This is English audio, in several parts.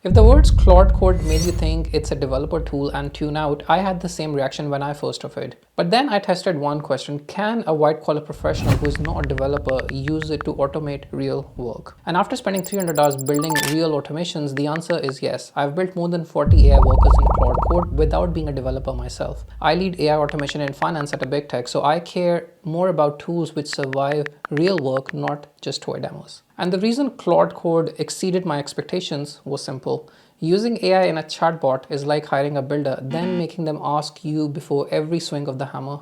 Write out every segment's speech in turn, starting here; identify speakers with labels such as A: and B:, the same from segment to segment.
A: If the words Claude Code made you think it's a developer tool and tune out, I had the same reaction when I first heard. But then I tested one question: can a white collar professional who is not a developer use it to automate real work? And after spending 300 hours building real automations, the answer is yes. I've built more than 40 AI workers in Claude Code without being a developer myself. I lead AI automation in finance at a big tech, so I care more about tools which survive real work, not just toy demos. And the reason Claude Code exceeded my expectations was simple. Using AI in a chatbot is like hiring a builder, then making them ask you before every swing of the hammer.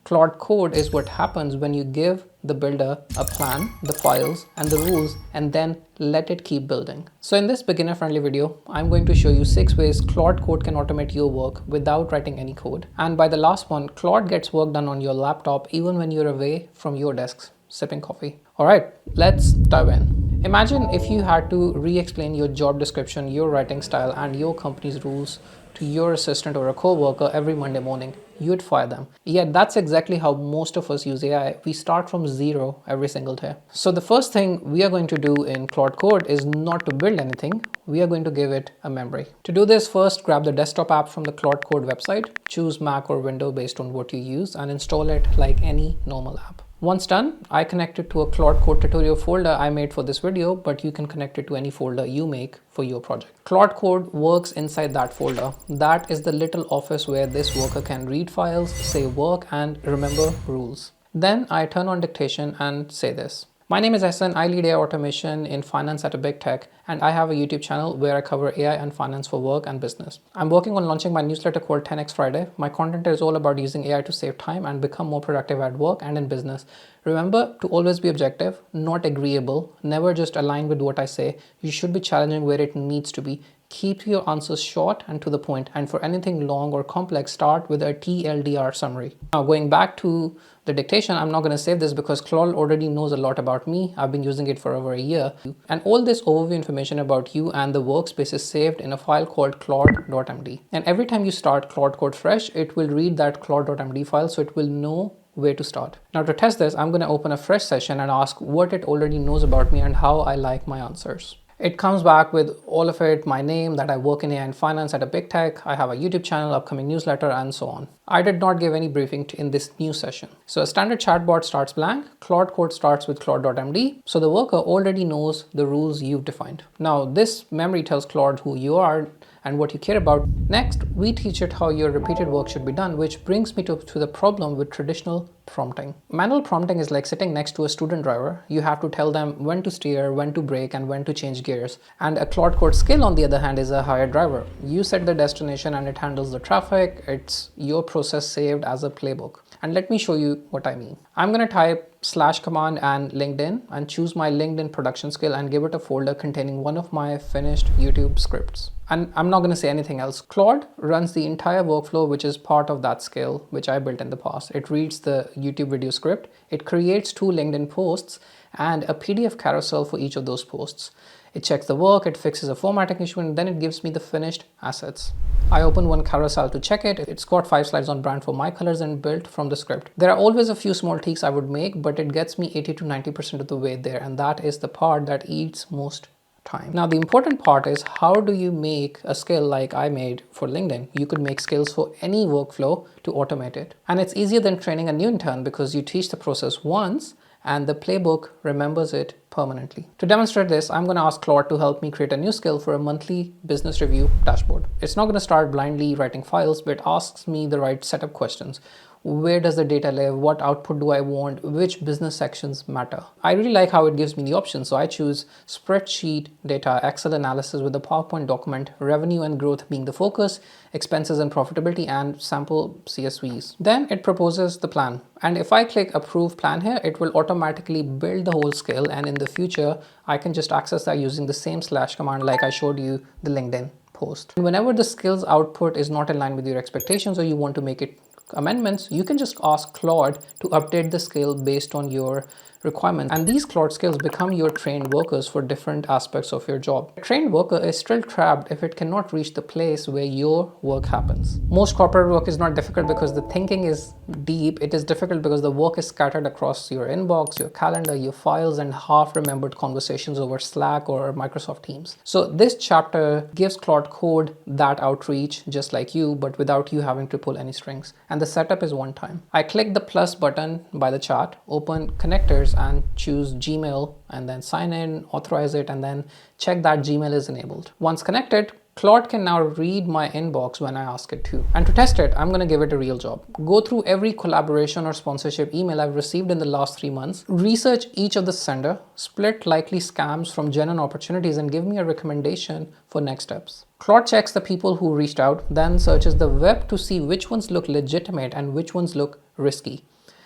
A: Claude Code is what happens when you give the builder a plan, the files, and the rules, and then let it keep building. So in this beginner-friendly video, I'm going to show you 6 ways Claude Code can automate your work without writing any code. And by the last one, Claude gets work done on your laptop even when you're away from your desks, sipping coffee. All right, let's dive in. Imagine if you had to re-explain your job description, your writing style, and your company's rules to your assistant or a co-worker every Monday morning. You'd fire them. Yet that's exactly how most of us use AI. We start from zero every single day. So the first thing we are going to do in Claude Code is not to build anything. We are going to give it a memory. To do this, first grab the desktop app from the Claude Code website, choose Mac or Windows based on what you use, and install it like any normal app. Once done, I connect it to a Claude Code tutorial folder I made for this video, but you can connect it to any folder you make for your project. Claude Code works inside that folder. That is the little office where this worker can read files, save work, and remember rules. Then I turn on dictation and say this. My name is Ahsan. I lead AI automation in finance at a big tech, and I have a YouTube channel where I cover AI and finance for work and business. I'm working on launching my newsletter called 10x Friday. My content is all about using AI to save time and become more productive at work and in business. Remember to always be objective, not agreeable. Never just align with what I say. You should be challenging where it needs to be. Keep your answers short and to the point, and for anything long or complex, start with a TLDR summary. Now going back to the dictation, I'm not going to save this because Claude already knows a lot about me. I've been using it for over a year. And all this overview information about you and the workspace is saved in a file called claude.md. And every time you start Claude Code fresh, it will read that claude.md file, so it will know where to start. Now to test this, I'm going to open a fresh session and ask what it already knows about me and how I like my answers. It comes back with all of it: my name, that I work in AI and finance at a big tech, I have a YouTube channel, upcoming newsletter, and so on. I did not give any briefing in this new session. So a standard chatbot starts blank. Claude Code starts with claude.md. So the worker already knows the rules you've defined. Now this memory tells Claude who you are and what you care about. Next, we teach it how your repeated work should be done, which brings me to the problem with traditional prompting. Manual prompting is like sitting next to a student driver. You have to tell them when to steer, when to brake, and when to change gears. And a Claude Code skill, on the other hand, is a hired driver. You set the destination and it handles the traffic. It's your process saved as a playbook. And let me show you what I mean. I'm going to type /command and LinkedIn and choose my LinkedIn production skill and give it a folder containing one of my finished YouTube scripts. And I'm not going to say anything else. Claude runs the entire workflow, which is part of that skill, which I built in the past. It reads the YouTube video script. It creates 2 LinkedIn posts and a PDF carousel for each of those posts. It checks the work, it fixes a formatting issue, and then it gives me the finished assets. I open one carousel to check it. It's got 5 slides on brand for my colors and built from the script. There are always a few small tweaks I would make, but it gets me 80 to 90% of the way there, and that is the part that eats most time. Now the important part is, how do you make a skill like I made for LinkedIn? You could make skills for any workflow to automate it. And it's easier than training a new intern because you teach the process once and the playbook remembers it permanently. To demonstrate this, I'm going to ask Claude to help me create a new skill for a monthly business review dashboard. It's not going to start blindly writing files, but it asks me the right set of questions. Where does the data live? What output do I want? Which business sections matter? I really like how it gives me the options. So I choose spreadsheet data, Excel analysis with a PowerPoint document, revenue and growth being the focus, expenses and profitability, and sample CSVs. Then it proposes the plan. And if I click approve plan here, it will automatically build the whole skill. And in the future, I can just access that using the same /command like I showed you the LinkedIn post. And whenever the skills output is not in line with your expectations or you want to make it amendments, you can just ask Claude to update the skill based on your requirements, and these Claude skills become your trained workers for different aspects of your job. A trained worker is still trapped if it cannot reach the place where your work happens. Most corporate work is not difficult because the thinking is deep. It is difficult because the work is scattered across your inbox, your calendar, your files, and half-remembered conversations over Slack or Microsoft Teams. So this chapter gives Claude Code that outreach just like you, but without you having to pull any strings. And the setup is one time. I click the plus button by the chat, open connectors and choose Gmail, and then sign in, authorize it, and then check that Gmail is enabled. Once connected, Claude can now read my inbox when I ask it to. And to test it, I'm going to give it a real job. Go through every collaboration or sponsorship email I've received in the last 3 months, research each of the sender, split likely scams from genuine opportunities, and give me a recommendation for next steps. Claude checks the people who reached out, then searches the web to see which ones look legitimate and which ones look risky.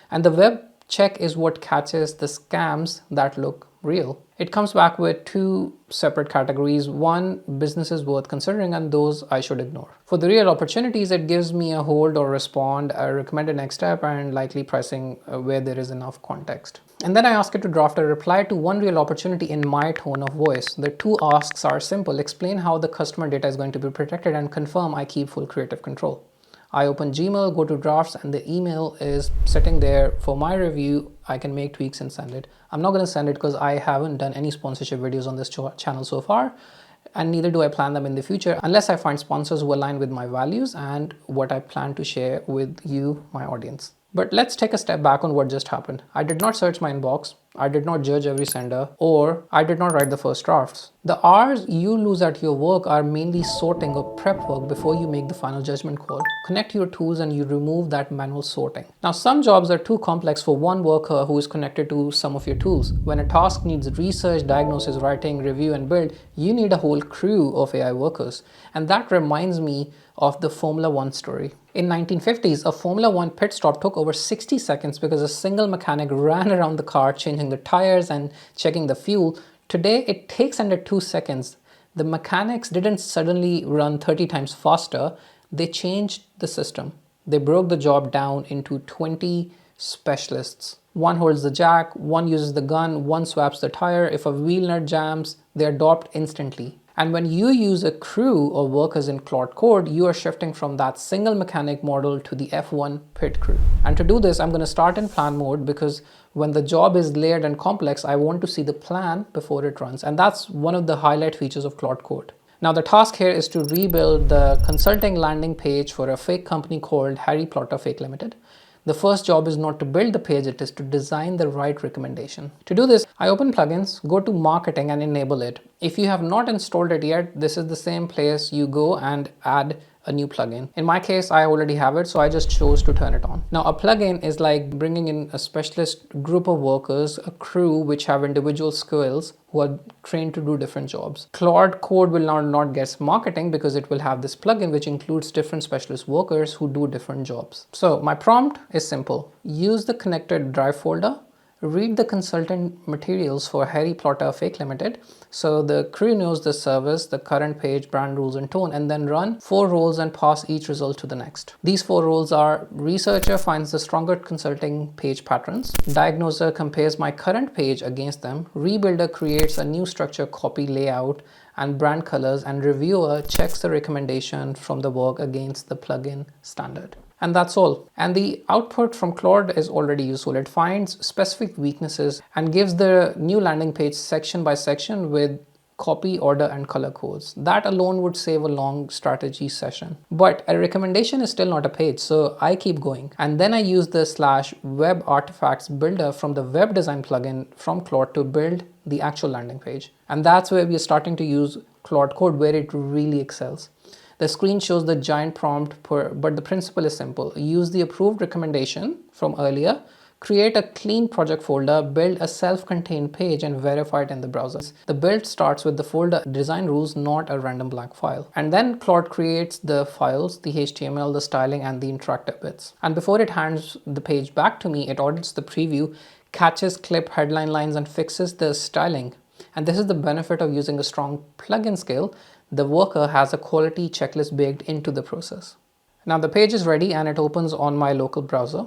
A: And the web check is what catches the scams that look real. It comes back with 2 separate categories. One, businesses worth considering, and those I should ignore. For the real opportunities, it gives me a hold or respond, a recommended next step, and likely pricing where there is enough context. And then I ask it to draft a reply to one real opportunity in my tone of voice. The 2 asks are simple: explain how the customer data is going to be protected, and confirm I keep full creative control. I open Gmail, go to drafts, and the email is sitting there for my review. I can make tweaks and send it. I'm not going to send it because I haven't done any sponsorship videos on this channel so far, and neither do I plan them in the future unless I find sponsors who align with my values and what I plan to share with you, my audience. But let's take a step back on what just happened. I did not search my inbox. I did not judge every sender, or I did not write the first drafts. The hours you lose at your work are mainly sorting or prep work before you make the final judgment call. Connect your tools and you remove that manual sorting. Now, some jobs are too complex for one worker who is connected to some of your tools. When a task needs research, diagnosis, writing, review, and build, you need a whole crew of AI workers. And that reminds me of the Formula One story. In 1950s, a Formula One pit stop took over 60 seconds because a single mechanic ran around the car changing the tires and checking the fuel. Today, it takes under 2 seconds. The mechanics didn't suddenly run 30 times faster. They changed the system. They broke the job down into 20 specialists. One holds the jack, one uses the gun, one swaps the tire. If a wheel nut jams, they adopt instantly. And when you use a crew of workers in Claude Code, you are shifting from that single mechanic model to the F1 pit crew. And to do this, I'm going to start in plan mode because when the job is layered and complex, I want to see the plan before it runs. And that's one of the highlight features of Claude Code. Now, the task here is to rebuild the consulting landing page for a fake company called Harry Potter Fake Limited. The first job is not to build the page, it is to design the right recommendation. To do this, I open plugins, go to marketing and enable it. If you have not installed it yet, this is the same place you go and add a new plugin. In my case, I already have it, so I just chose to turn it on. Now, a plugin is like bringing in a specialist group of workers, a crew which have individual skills who are trained to do different jobs. Claude Code will now not get marketing because it will have this plugin which includes different specialist workers who do different jobs. So my prompt is simple. Use the connected drive folder, read the consultant materials for Harry Potter Fake Limited so the crew knows the service, the current page, brand rules, and tone, and then run 4 roles and pass each result to the next. These 4 roles are: researcher finds the stronger consulting page patterns, diagnoser compares my current page against them, rebuilder creates a new structure, copy, layout, and brand colors, and reviewer checks the recommendation from the work against the plugin standard. And that's all. And the output from Claude is already useful. It finds specific weaknesses and gives the new landing page section by section with copy, order, and color codes. That alone would save a long strategy session. But a recommendation is still not a page, so I keep going. And then I use the /web artifacts builder from the web design plugin from Claude to build the actual landing page. And that's where we are starting to use Claude Code, where it really excels. The screen shows the giant prompt, but the principle is simple. Use the approved recommendation from earlier, create a clean project folder, build a self-contained page, and verify it in the browser. The build starts with the folder design rules, not a random blank file. And then Claude creates the files, the HTML, the styling, and the interactive bits. And before it hands the page back to me, it audits the preview, catches clip headline lines, and fixes the styling. And this is the benefit of using a strong plugin skill. The worker has a quality checklist baked into the process. Now the page is ready and it opens on my local browser.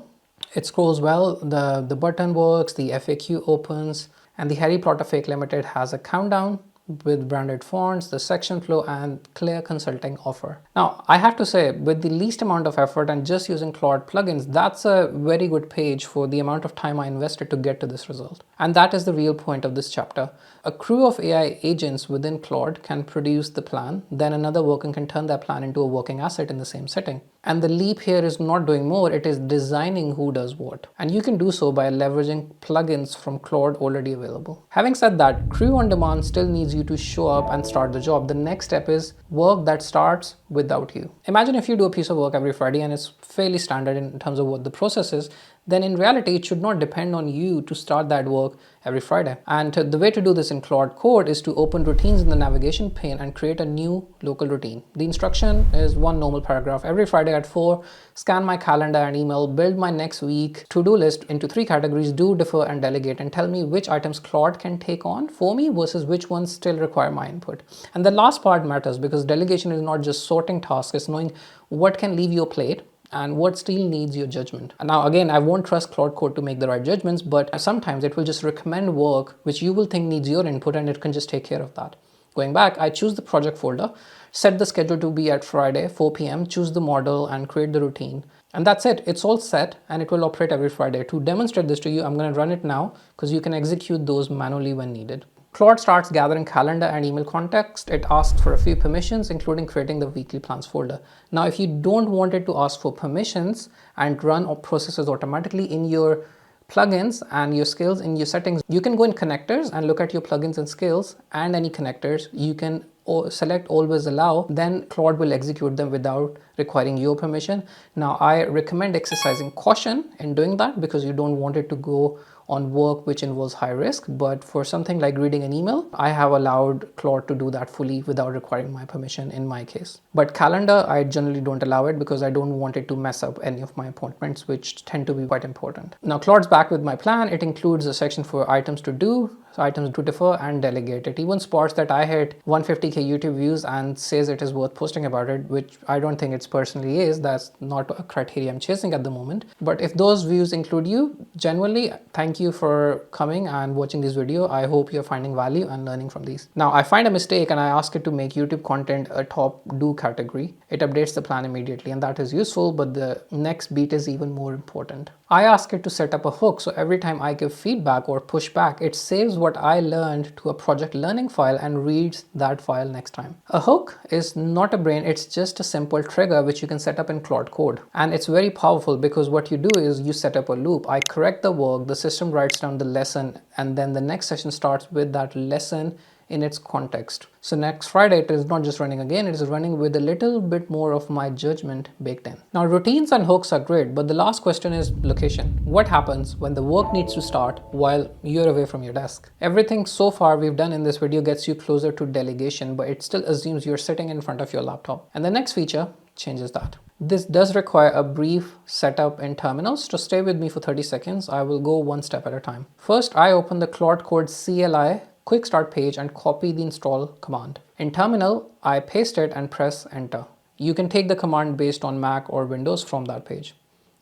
A: It scrolls well, the button works, the FAQ opens, and the Harry Potter Fake Limited has a countdown with branded fonts, the section flow, and clear consulting offer. Now, I have to say, with the least amount of effort and just using Claude plugins, that's a very good page for the amount of time I invested to get to this result. And that is the real point of this chapter. A crew of AI agents within Claude can produce the plan, then another worker can turn that plan into a working asset in the same setting. And the leap here is not doing more, it is designing who does what. And you can do so by leveraging plugins from Claude already available. Having said that, Crew on Demand still needs you to show up and start the job. The next step is work that starts without you. Imagine if you do a piece of work every Friday and it's fairly standard in terms of what the process is, then in reality, it should not depend on you to start that work every Friday. And the way to do this in Claude Code is to open routines in the navigation pane and create a new local routine. The instruction is one normal paragraph. Every Friday at 4, scan my calendar and email, build my next week to-do list into 3 categories: do, defer, and delegate, and tell me which items Claude can take on for me versus which ones still require my input. And the last part matters because delegation is not just sorting tasks, it's knowing what can leave your plate and what still needs your judgment. And now again, I won't trust Claude Code to make the right judgments, but sometimes it will just recommend work which you will think needs your input and it can just take care of that. Going back, I choose the project folder, set the schedule to be at Friday, 4 p.m., choose the model and create the routine. And that's it, it's all set and it will operate every Friday. To demonstrate this to you, I'm gonna run it now because you can execute those manually when needed. Claude starts gathering calendar and email context. It asks for a few permissions, including creating the weekly plans folder. Now, if you don't want it to ask for permissions and run processes automatically in your plugins and your skills in your settings, you can go in connectors and look at your plugins and skills and any connectors. You can select always allow, then Claude will execute them without requiring your permission. Now, I recommend exercising caution in doing that because you don't want it to go on work which involves high risk, but for something like reading an email, I have allowed Claude to do that fully without requiring my permission in my case. But calendar, I generally don't allow it because I don't want it to mess up any of my appointments, which tend to be quite important. Now, Claude's back with my plan. It includes a section for items to do, items to defer, and delegate. It even spots that I hit 150k YouTube views and says it is worth posting about it, which I don't think it's personally is. That's not a criteria I'm chasing at the moment. But if those views include you, genuinely, thank you for coming and watching this video. I hope you're finding value and learning from these. Now, I find a mistake and I ask it to make YouTube content a top do category. It updates the plan immediately and that is useful, but the next beat is even more important. I ask it to set up a hook, so every time I give feedback or push back, it saves what I learned to a project learning file and reads that file next time. A hook is not a brain, it's just a simple trigger which you can set up in Claude Code. And it's very powerful because what you do is you set up a loop. I correct the work, the system writes down the lesson, and then the next session starts with that lesson in its context. So next Friday, it is not just running again, it is running with a little bit more of my judgment baked in. Now, routines and hooks are great, but the last question is location. What happens when the work needs to start while you're away from your desk? Everything so far we've done in this video gets you closer to delegation, but it still assumes you're sitting in front of your laptop. And the next feature changes that. This does require a brief setup in terminals. So stay with me for 30 seconds. I will go one step at a time. First, I open the Claude Code CLI quick start page and copy the install command. In terminal, I paste it and press enter. You can take the command based on Mac or Windows from that page.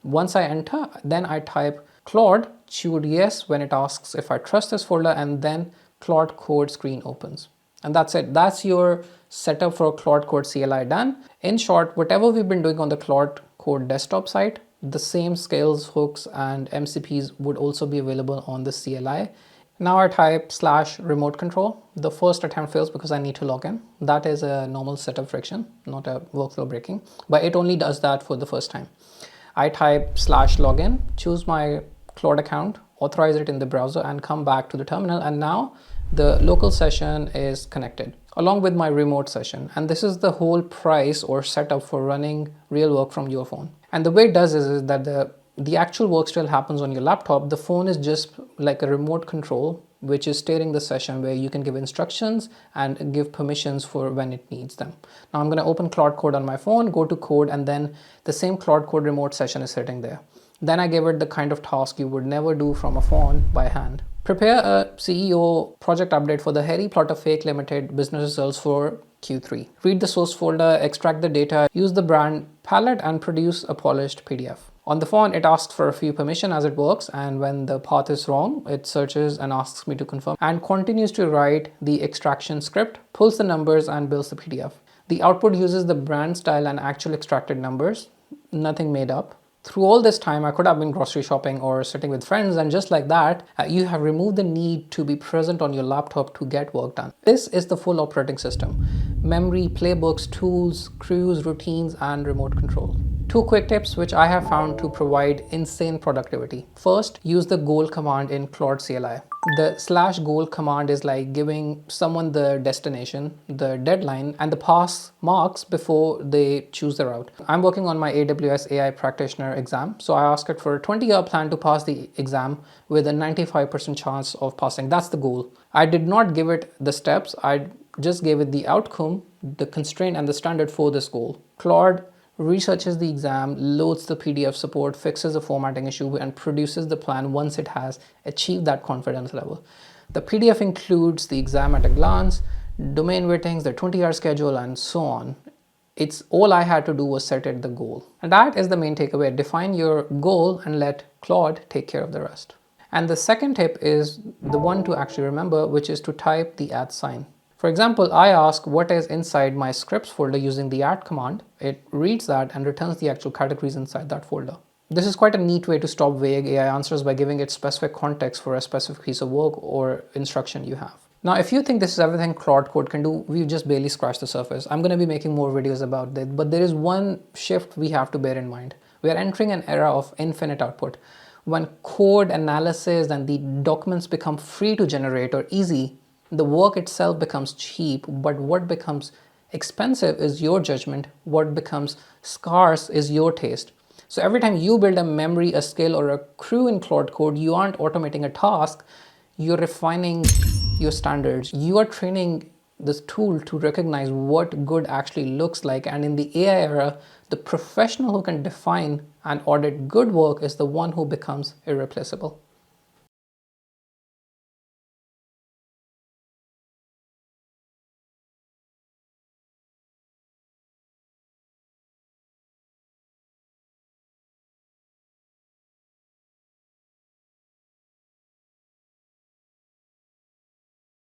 A: Once I enter, then I type Claude, choose yes when it asks if I trust this folder, and then Claude Code screen opens. And that's it. That's your setup for Claude Code CLI done. In short, whatever we've been doing on the Claude Code desktop site, the same skills, hooks, and MCPs would also be available on the CLI. Now I type /remote control. The first attempt fails because I need to log in. That is a normal setup friction, not a workflow breaking, but it only does that for the first time. I type /login, choose my Claude account, authorize it in the browser, and come back to the terminal. And now the local session is connected along with my remote session. And this is the whole price or setup for running real work from your phone. And the way it does is that the actual work still happens on your laptop. The phone is just like a remote control, which is steering the session where you can give instructions and give permissions for when it needs them. Now I'm going to open Claude Code on my phone, go to code, and then the same Claude Code remote session is sitting there. Then I give it the kind of task you would never do from a phone by hand. Prepare a CEO project update for the Harry Potter Fake Limited business results for Q3. Read the source folder, extract the data, use the brand palette, and produce a polished PDF. On the phone, it asks for a few permission as it works, and when the path is wrong, it searches and asks me to confirm and continues to write the extraction script, pulls the numbers and builds the PDF. The output uses the brand style and actual extracted numbers, nothing made up. Through all this time, I could have been grocery shopping or sitting with friends, and just like that, you have removed the need to be present on your laptop to get work done. This is the full operating system: memory, playbooks, tools, crews, routines, and remote control. 2 quick tips which I have found to provide insane productivity. First, use the goal command in Claude CLI. The /goal command is like giving someone the destination, the deadline, and the pass marks before they choose the route. I'm working on my AWS AI practitioner exam, so I ask it for a 20-year plan to pass the exam with a 95% chance of passing. That's the goal. I did not give it the steps, I just gave it the outcome, the constraint, and the standard for this goal. Claude researches the exam, loads the PDF support, fixes the formatting issue, and produces the plan once it has achieved that confidence level. The PDF includes the exam at a glance, domain weightings, the 20-hour schedule, and so on. It's all I had to do was set it the goal. And that is the main takeaway. Define your goal and let Claude take care of the rest. And the second tip is the one to actually remember, which is to type the @ For example, I ask what is inside my scripts folder using the command. It reads that and returns the actual categories inside that folder. This is quite a neat way to stop vague AI answers by giving it specific context for a specific piece of work or instruction you have. Now, if you think this is everything Claude Code can do, we've just barely scratched the surface. I'm going to be making more videos about this, but there is one shift we have to bear in mind. We are entering an era of infinite output. When code analysis and the documents become free to generate or easy, the work itself becomes cheap, but what becomes expensive is your judgment. What becomes scarce is your taste. So every time you build a memory, a skill, or a crew in Claude Code, you aren't automating a task, you're refining your standards. You are training this tool to recognize what good actually looks like. And in the AI era, the professional who can define and audit good work is the one who becomes irreplaceable.